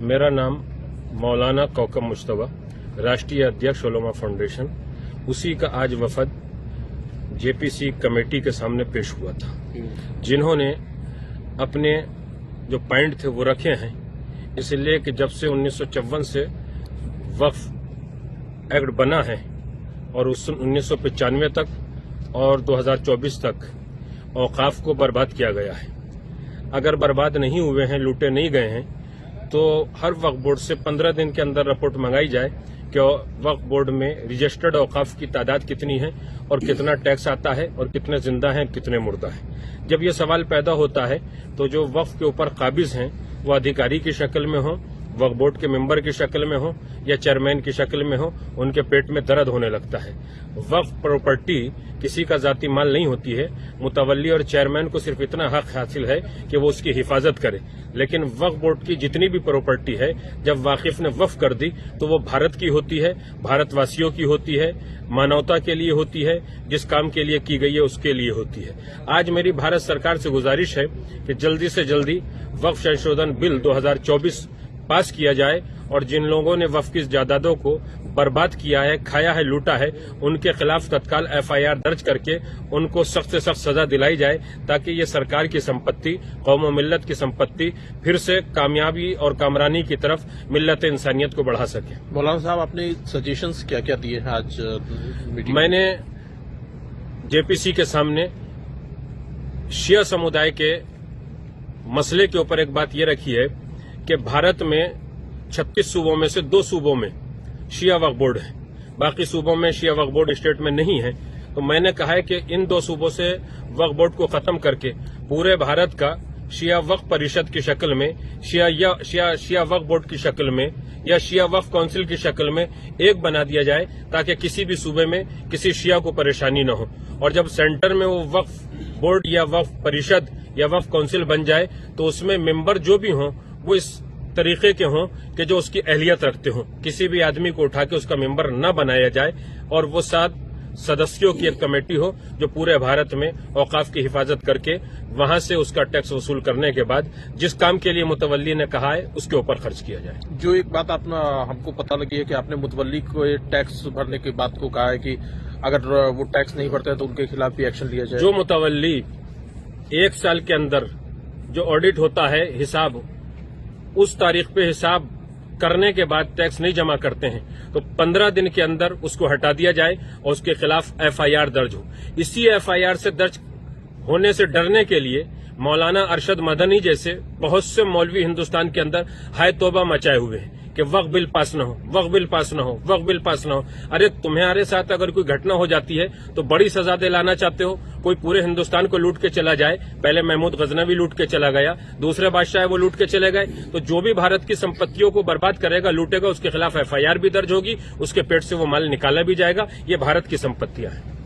मेरा नाम मौलाना कौकब मुश्तबा, राष्ट्रीय अध्यक्ष उलमा फाउंडेशन, उसी का आज वफद जेपीसी कमेटी के सामने पेश हुआ था, जिन्होंने अपने जो पॉइंट थे वो रखे हैं। इसलिए कि जब से 1954 से वक्फ एक्ट बना है और उस 1995 तक और 2024 तक औकाफ को बर्बाद किया गया है। अगर बर्बाद नहीं हुए हैं, लूटे नहीं गए हैं, तो हर वक्फ बोर्ड से 15 दिन के अंदर रिपोर्ट मंगाई जाए कि वक्फ बोर्ड में रजिस्टर्ड औकाफ की तादाद कितनी है और कितना टैक्स आता है और कितने जिंदा हैं, कितने मुर्दा हैं। जब ये सवाल पैदा होता है तो जो वक्फ के ऊपर काबिज हैं वो अधिकारी की शक्ल में हो, वक्फ बोर्ड के मेंबर की शक्ल में हो या चेयरमैन की शक्ल में हो, उनके पेट में दर्द होने लगता है। वक्फ प्रॉपर्टी किसी का जाती माल नहीं होती है। मुतवल्ली और चेयरमैन को सिर्फ इतना हक हासिल है कि वो उसकी हिफाजत करे, लेकिन वक्फ बोर्ड की जितनी भी प्रॉपर्टी है जब वाकिफ ने वक्फ कर दी तो वो भारत की होती है, भारतवासियों की होती है, मानवता के लिए होती है, जिस काम के लिए की गई है उसके लिए होती है। आज मेरी भारत सरकार से गुजारिश है कि जल्दी से जल्दी वक्फ संशोधन बिल 2024 पास किया जाए और जिन लोगों ने वक्फ की जायदादों को बर्बाद किया है, खाया है, लूटा है, उनके खिलाफ तत्काल एफआईआर दर्ज करके उनको सख्त से सख्त सजा दिलाई जाए, ताकि ये सरकार की संपत्ति, कौम और मिल्लत की संपत्ति फिर से कामयाबी और कामरानी की तरफ मिल्लत इंसानियत को बढ़ा सके। मौलाना साहब, आपने सजेशंस क्या क्या दिए हैं आज मीटिंग? मैंने जेपीसी के सामने शिया समुदाय के मसले के ऊपर एक बात ये रखी है कि भारत में 36 सूबों में से 2 सूबों में शिया वक्फ बोर्ड है, बाकी सूबों में शिया वक्फ बोर्ड स्टेट में नहीं है। तो मैंने कहा है कि इन 2 सूबों से वक्फ बोर्ड को खत्म करके पूरे भारत का शिया वक्फ परिषद की शक्ल में, शिया वक्फ बोर्ड की शक्ल में या शिया वक्फ काउंसिल की शक्ल में एक बना दिया जाए, ताकि किसी भी सूबे में किसी शिया को परेशानी न हो। और जब सेंटर में वो वक्फ बोर्ड या वक्फ परिषद या वक्फ काउंसिल बन जाए तो उसमें मेंबर जो भी हों वो इस तरीके के हों कि जो उसकी अहलियत रखते हों। किसी भी आदमी को उठा के उसका मेंबर न बनाया जाए और वो 7 सदस्यों की एक कमेटी हो जो पूरे भारत में औकाफ की हिफाजत करके वहां से उसका टैक्स वसूल करने के बाद जिस काम के लिए मुतवल्ली ने कहा है उसके ऊपर खर्च किया जाए। जो एक बात हमको पता लगी है कि आपने मुतवल्ली को टैक्स भरने की बात को कहा है कि अगर वो टैक्स नहीं भरते तो उनके खिलाफ भी एक्शन लिया जाए। जो मुतवल्ली 1 साल के अंदर जो ऑडिट होता है हिसाब, उस तारीख पे हिसाब करने के बाद टैक्स नहीं जमा करते हैं तो 15 दिन के अंदर उसको हटा दिया जाए और उसके खिलाफ एफआईआर दर्ज हो। इसी एफआईआर से दर्ज होने से डरने के लिए मौलाना अरशद मदनी जैसे बहुत से मौलवी हिंदुस्तान के अंदर हाय तौबा मचाए हुए हैं कि वक्फ बिल पास न हो, वक्फ बिल पास न हो, वक्फ बिल पास न हो। अरे तुम्हारे साथ अगर कोई घटना हो जाती है तो बड़ी सजा दिलाना चाहते हो। कोई पूरे हिंदुस्तान को लूट के चला जाए, पहले महमूद गजनवी लूट के चला गया, दूसरे बादशाह वो लूट के चले गए, तो जो भी भारत की संपत्तियों को बर्बाद करेगा, लूटेगा, उसके खिलाफ एफआईआर भी दर्ज होगी, उसके पेट से वो माल निकाला भी जाएगा। ये भारत की संपत्तियां हैं।